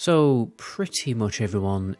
So pretty much everyone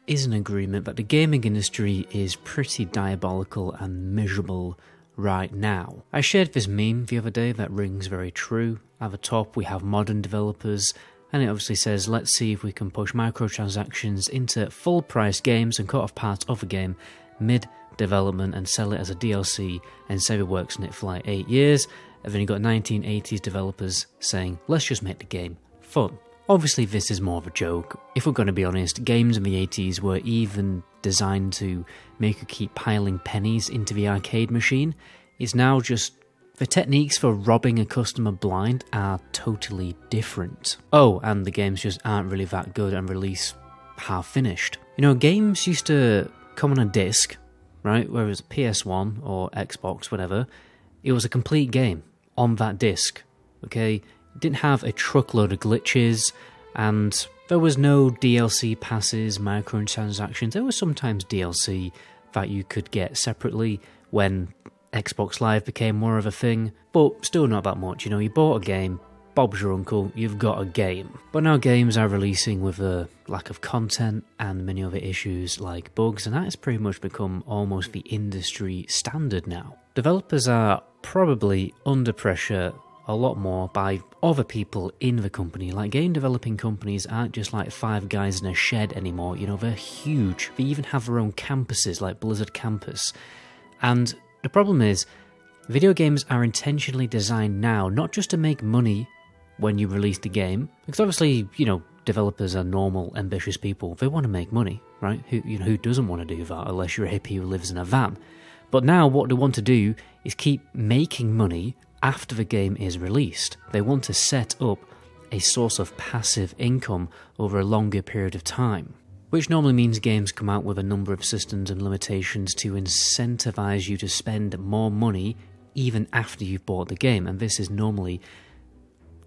is in agreement that the gaming industry is pretty diabolical and miserable right now. I shared this meme the other day that rings very true. At the top we have modern developers, and it obviously says, let's see if we can push microtransactions into full price games and cut off parts of a game mid-development and sell it as a DLC and say it works in it for like 8 years. And then you got 1980s developers saying, let's just make the game fun. Obviously this is more of a joke. If we're going to be honest, games in the 80s were even designed to make you keep piling pennies into the arcade machine. It's now just the techniques for robbing a customer blind are totally different. Oh, and the games just aren't really that good and release half finished. You know, games used to come on a disc, right? Whereas PS1 or Xbox, whatever, it was a complete game on that disc, okay? It didn't have a truckload of glitches, and there was no DLC passes, microtransactions. There was sometimes DLC that you could get separately when Xbox Live became more of a thing, but still not that much. You know, you bought a game, Bob's your uncle, you've got a game. But now games are releasing with a lack of content and many other issues like bugs, and that has pretty much become almost the industry standard now. Developers are probably under pressure a lot more by other people in the company. Like, game developing companies aren't just like 5 guys in a shed anymore, you know, they're huge. They even have their own campuses, like Blizzard Campus. And the problem is, video games are intentionally designed now, not just to make money when you release the game, because obviously, you know, developers are normal, ambitious people. They want to make money, right? Who doesn't want to do that, unless you're a hippie who lives in a van? But now what they want to do is keep making money after the game is released. They want to set up a source of passive income over a longer period of time, which normally means games come out with a number of systems and limitations to incentivize you to spend more money even after you've bought the game. And this is normally,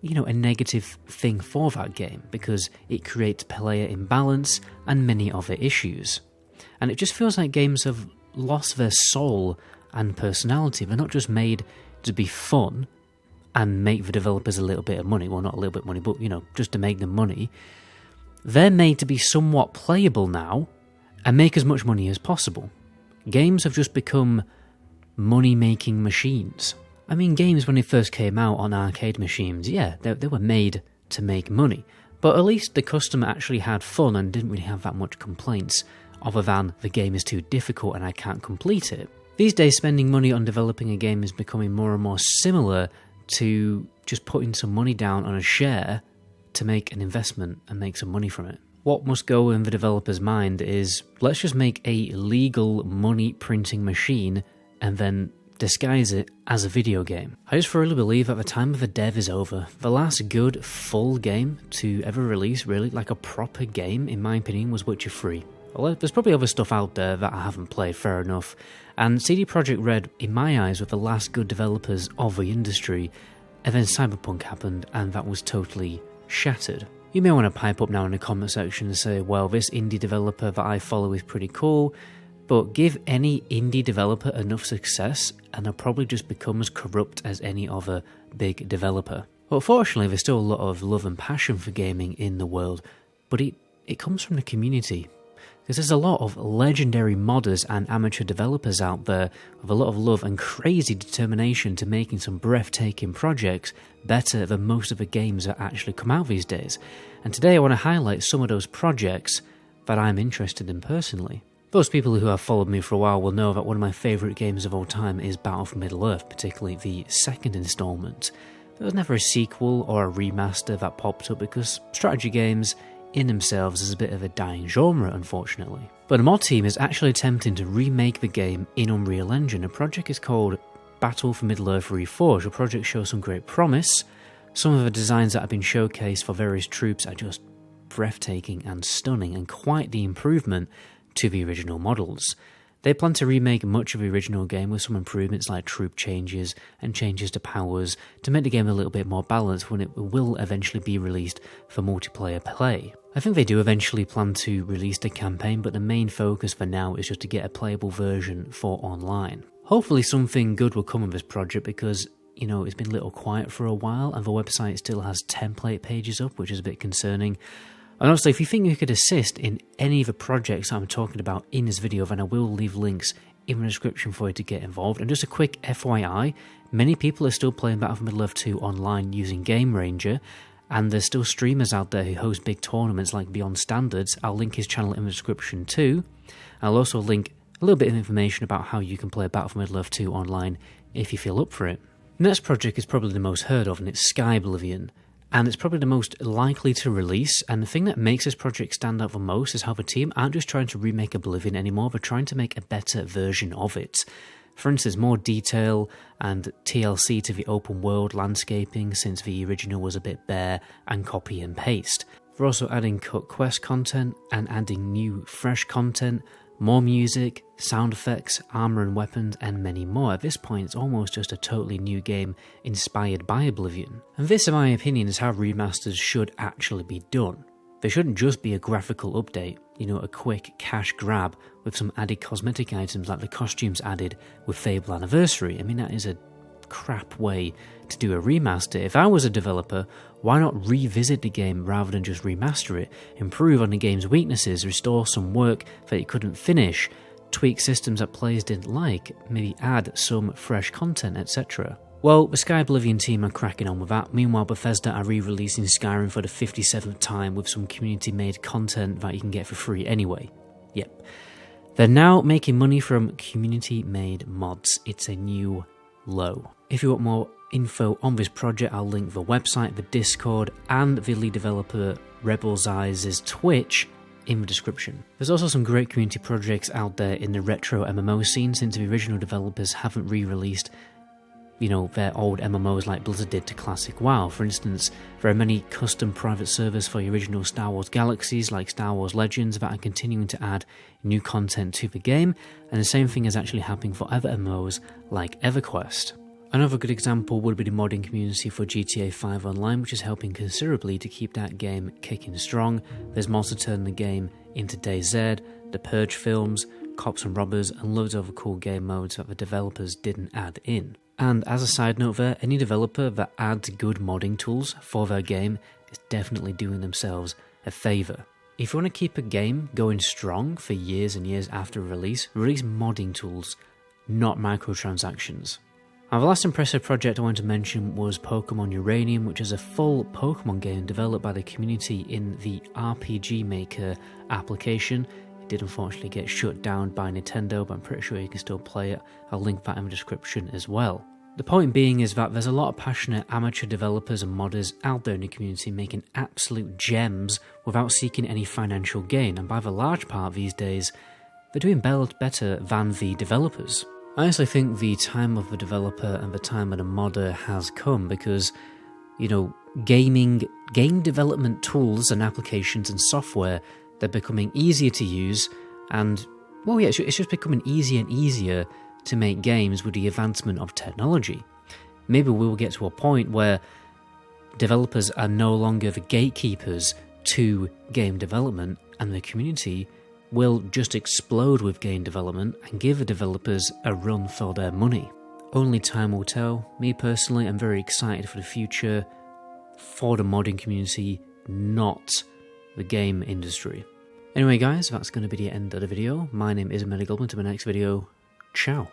you know, a negative thing for that game because it creates player imbalance and many other issues. And it just feels like games have lost their soul and personality. They're not just made to be fun and make the developers a little bit of money. Well, not a little bit of money, but, you know, just to make them money. They're made to be somewhat playable now and make as much money as possible. Games have just become money-making machines. I mean, games when they first came out on arcade machines, yeah, they were made to make money. But at least the customer actually had fun and didn't really have that much complaints, other than the game is too difficult and I can't complete it. These days, spending money on developing a game is becoming more and more similar to just putting some money down on a share to make an investment and make some money from it. What must go in the developer's mind is, let's just make a legal money printing machine and then disguise it as a video game. I just really believe that the time of the dev is over. The last good full game to ever release, really, like a proper game, in my opinion, was Witcher 3. Well, there's probably other stuff out there that I haven't played, fair enough. And CD Projekt Red, in my eyes, were the last good developers of the industry. And then Cyberpunk happened, and that was totally shattered. You may want to pipe up now in the comment section and say, well, this indie developer that I follow is pretty cool, but give any indie developer enough success and they'll probably just become as corrupt as any other big developer. But fortunately, there's still a lot of love and passion for gaming in the world, but it comes from the community. Because there's a lot of legendary modders and amateur developers out there with a lot of love and crazy determination to making some breathtaking projects better than most of the games that actually come out these days. And today I want to highlight some of those projects that I'm interested in personally. Those people who have followed me for a while will know that one of my favourite games of all time is Battle for Middle-earth, particularly the second installment. There was never a sequel or a remaster that popped up because strategy games in themselves is a bit of a dying genre, unfortunately. But a mod team is actually attempting to remake the game in Unreal Engine. The project is called Battle for Middle-earth Reforged. The project shows some great promise. Some of the designs that have been showcased for various troops are just breathtaking and stunning, and quite the improvement to the original models. They plan to remake much of the original game with some improvements like troop changes and changes to powers to make the game a little bit more balanced when it will eventually be released for multiplayer play. I think they do eventually plan to release the campaign, but the main focus for now is just to get a playable version for online. Hopefully something good will come of this project because, you know, it's been a little quiet for a while and the website still has template pages up, which is a bit concerning. And also, if you think you could assist in any of the projects I'm talking about in this video, then I will leave links in the description for you to get involved. And just a quick FYI, many people are still playing Battlefield Middle-earth 2 online using Game Ranger, and there's still streamers out there who host big tournaments like Beyond Standards. I'll link his channel in the description too. I'll also link a little bit of information about how you can play Battlefield Middle-earth 2 online if you feel up for it. The next project is probably the most heard of, and it's Skyblivion. And it's probably the most likely to release, and the thing that makes this project stand out the most is how the team aren't just trying to remake Oblivion anymore, they're trying to make a better version of it. For instance, more detail and TLC to the open world landscaping, since the original was a bit bare and copy and paste. They're also adding cut quest content and adding new fresh content, more music, sound effects, armor and weapons, and many more. At this point, it's almost just a totally new game inspired by Oblivion. And this, in my opinion, is how remasters should actually be done. They shouldn't just be a graphical update, you know, a quick cash grab with some added cosmetic items like the costumes added with Fable Anniversary. I mean, that is a crap way to do a remaster. If I was a developer, why not revisit the game rather than just remaster it, improve on the game's weaknesses, restore some work that it couldn't finish, tweak systems that players didn't like, maybe add some fresh content, etc. Well, the Skyblivion team are cracking on with that. Meanwhile, Bethesda are re-releasing Skyrim for the 57th time with some community-made content that you can get for free anyway. Yep. They're now making money from community-made mods. It's a new low. If you want more info on this project, I'll link the website, the Discord, and the lead developer Rebelzize's Twitch in the description. There's also some great community projects out there in the retro MMO scene, since the original developers haven't re-released, you know, their old MMOs like Blizzard did to classic WoW. For instance, there are many custom private servers for the original Star Wars galaxies like Star Wars Legends that are continuing to add new content to the game, and the same thing is actually happening for other MMOs like EverQuest. Another good example would be the modding community for GTA 5 Online, which is helping considerably to keep that game kicking strong. There's mods to turn the game into DayZ, the Purge films, Cops and Robbers, and loads of other cool game modes that the developers didn't add in. And as a side note there, any developer that adds good modding tools for their game is definitely doing themselves a favour. If you want to keep a game going strong for years and years after release modding tools, not microtransactions. Now, the last impressive project I wanted to mention was Pokemon Uranium, which is a full Pokemon game developed by the community in the RPG Maker application. It did unfortunately get shut down by Nintendo, but I'm pretty sure you can still play it. I'll link that in the description as well. The point being is that there's a lot of passionate amateur developers and modders out there in the community making absolute gems without seeking any financial gain, and by the large part these days, they're doing better than the developers. I honestly think the time of the developer and the time of the modder has come, because, you know, game development tools and applications and software, they're becoming easier to use, and, well, yeah, it's just becoming easier and easier to make games with the advancement of technology. Maybe we will get to a point where developers are no longer the gatekeepers to game development, and the community will just explode with game development and give the developers a run for their money. Only time will tell. Me personally, I'm very excited for the future for the modding community, not the game industry. Anyway guys, that's going to be the end of the video. My name is MetaGoblin. To my next video, ciao.